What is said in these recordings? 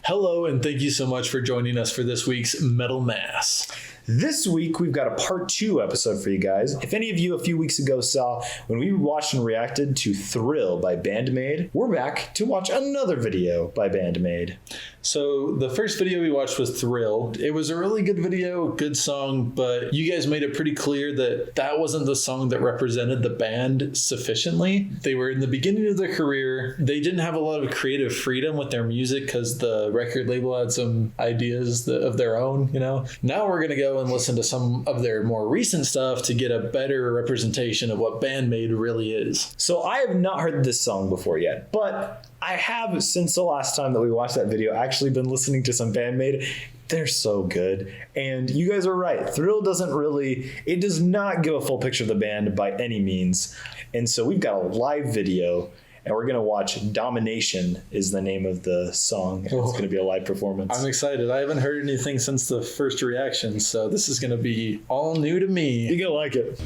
Hello, and thank you so much for joining us for this week's Metal Mass. This week, we've got a part 2 episode for you guys. If any of you a few weeks ago saw when we watched and reacted to Thrill by Band-Maid, we're back to watch another video by Band-Maid. So the first video we watched was Thrill. It was a really good video, good song, but you guys made it pretty clear that that wasn't the song that represented the band sufficiently. They were in the beginning of their career. They didn't have a lot of creative freedom with their music because the record label had some ideas of their own, you know. Now we're going to go and listen to some of their more recent stuff to get a better representation of what Band-Maid really is. So I have not heard this song before yet, but I have, since the last time that we watched that video, actually been listening to some Band-Maid. They're so good. And you guys are right. Thrill does not give a full picture of the band by any means. And so we've got a live video, and we're going to watch Domination is the name of the song. And it's going to be a live performance. I'm excited. I haven't heard anything since the first reaction, so this is going to be all new to me. You're going to like it.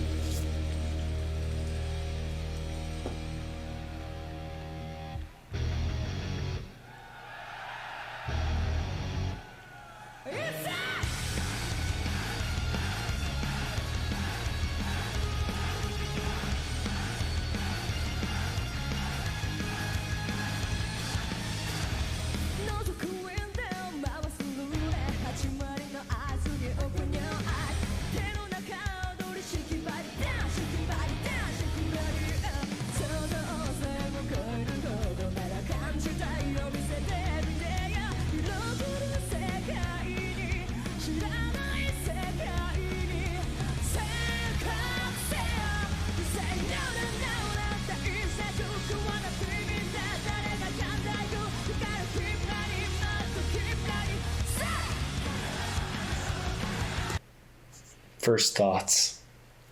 First thoughts.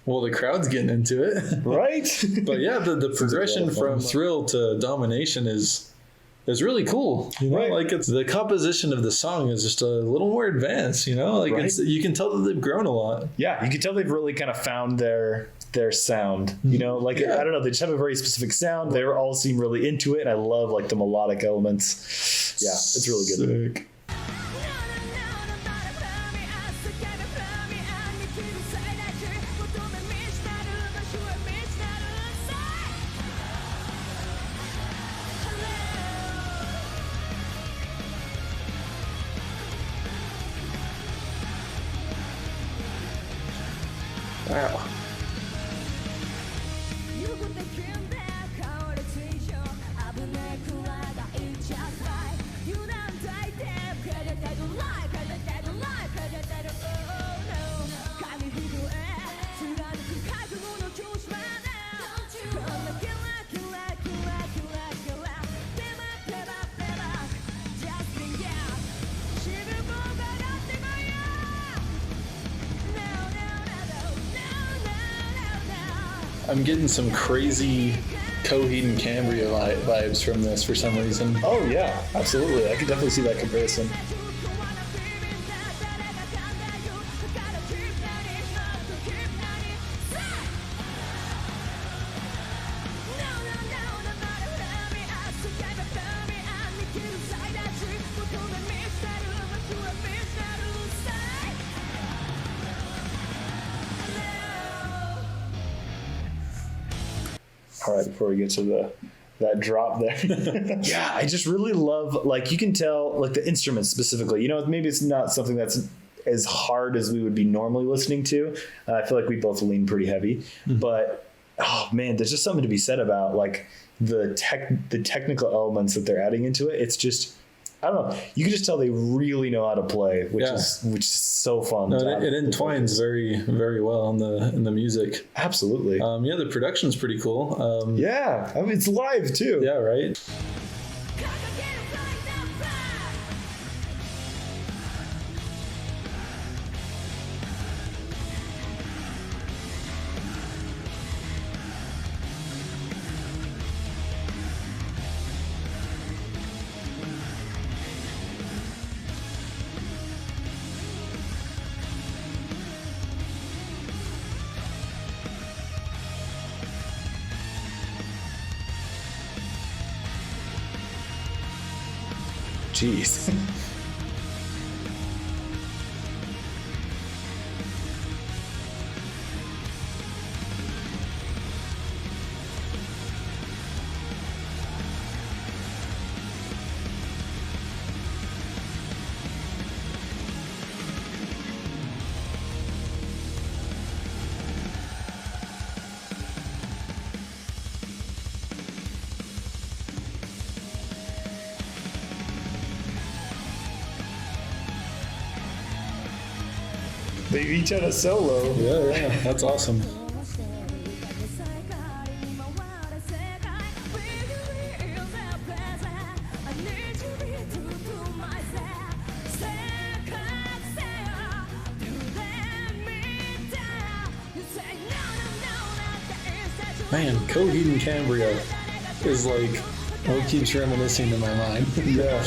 Well, the crowd's getting into it. Right? But yeah, the progression from Thrill to Domination is really cool. You know, right. like it's the composition of the song is just a little more advanced, you know, like right. you can tell that they've grown a lot. Yeah, you can tell they've really kind of found their sound, you know, like I don't know, they just have a very specific sound. They all seem really into it, and I love like the melodic elements. Yeah, it's really good. Sick. Wow. I'm getting some crazy Coheed and Cambria vibes from this for some reason. Oh yeah, absolutely. I could definitely see that comparison. All right, before we get to that drop there. Yeah, I just really love, like, you can tell, like, the instruments specifically. You know, maybe it's not something that's as hard as we would be normally listening to. I feel like we both lean pretty heavy. Mm-hmm. But, oh, man, there's just something to be said about, like, the technical elements that they're adding into it. It's just, I don't know. You can just tell they really know how to play, which is so fun. No, it entwines very, very well in the music. Absolutely. Yeah, the production's pretty cool. Yeah, I mean, it's live too. Yeah, right. Jeez. They each had a solo. Yeah, that's awesome. Man, Coheed and Cambria is like what keeps reminiscing to my mind. Yeah.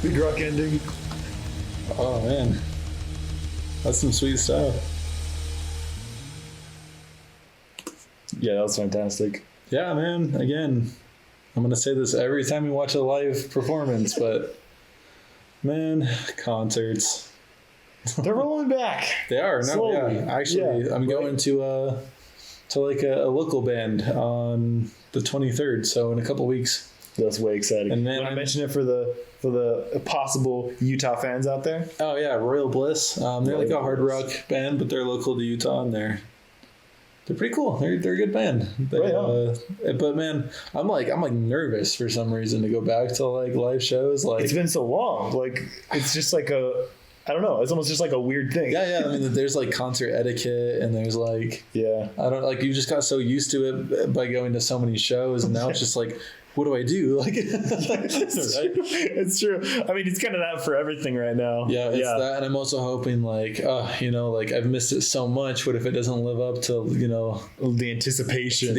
Big rock ending. Oh man, that's some sweet stuff. Yeah, that was fantastic. Yeah, man. Again, I'm gonna say this every time we watch a live performance, but man, concerts. They're rolling back. They are. No, Slowly. yeah. Actually, Yeah. I'm going to like a local band on the 23rd, so in a couple weeks. That's way exciting. And then I mention it for the possible Utah fans out there. Oh yeah, Royal Bliss. They're like a hard rock band, but they're local to Utah, and they're pretty cool. They're a good band. But man, I'm like nervous for some reason to go back to like live shows. Like it's been so long. Like it's just like I don't know. It's almost just like a weird thing. Yeah. I mean, there's like concert etiquette, and there's like I don't like you just got so used to it by going to so many shows, and now it's just like, what do I do? Like, it's true. I mean, it's kind of that for everything right now. Yeah, it's that, and I'm also hoping like, like I've missed it so much. What if it doesn't live up to the anticipation? Oh,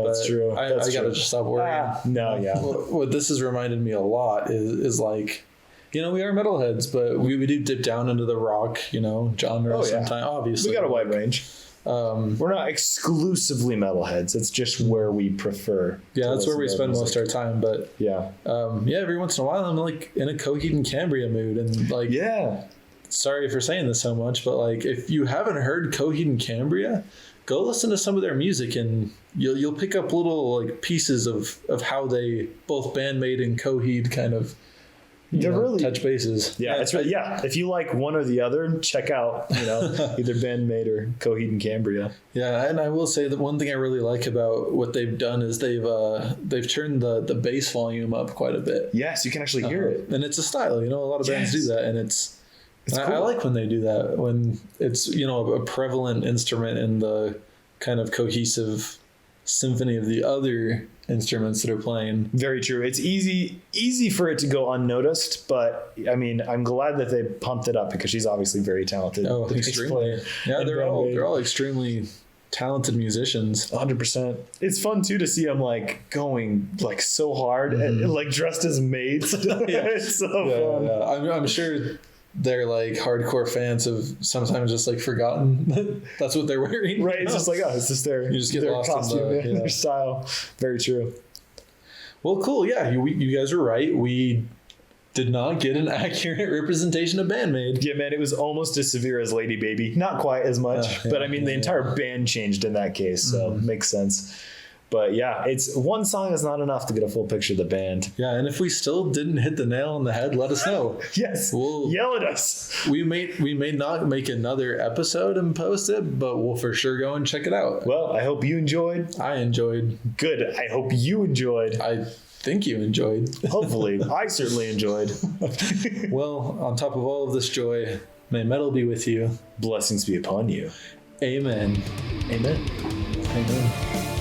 that's true. I gotta just stop worrying. What this has reminded me a lot is like, we are metalheads, but we do dip down into the rock, genre sometimes. Obviously, we got a wide range. We're not exclusively metalheads. It's just where we prefer. Yeah, that's where we spend most of our time. But every once in a while I'm like in a Coheed and Cambria mood, and like sorry for saying this so much, but like if you haven't heard Coheed and Cambria, go listen to some of their music, and you'll pick up little like pieces of how they both Band-Maid and Coheed kind of really touch bases. Yeah, it's really, if you like one or the other, check out either Band-Maid or Coheed and Cambria. Yeah, and I will say that one thing I really like about what they've done is they've turned the bass volume up quite a bit. Yes, you can actually hear it, and it's a style. A lot of bands do that, and it's cool. I like when they do that, when it's a prevalent instrument in the kind of cohesive symphony of the other instruments that are playing. Very true. It's easy for it to go unnoticed, but I mean, I'm glad that they pumped it up because she's obviously very talented. Oh, extremely. Yeah, they're all extremely talented musicians. 100%. It's fun too to see them like going like so hard and like dressed as maids. It's so fun. Yeah. I'm sure they're like hardcore fans have sometimes just like forgotten that that's what they're wearing. Right. It's just like, it's just their, you just get their lost costume, in their style. Very true. Well, cool. Yeah. You guys are right. We did not get an accurate representation of Band-Maid. Yeah, man, it was almost as severe as Lady Baby. Not quite as much, but I mean, the entire band changed in that case, so makes sense. But yeah, it's one song is not enough to get a full picture of the band. Yeah, and if we still didn't hit the nail on the head, let us know. Yes, yell at us. We may not make another episode and post it, but we'll for sure go and check it out. Well, I hope you enjoyed. I enjoyed. Good. I hope you enjoyed. I think you enjoyed. Hopefully. I certainly enjoyed. Well, on top of all of this joy, may metal be with you. Blessings be upon you. Amen. Amen. Amen.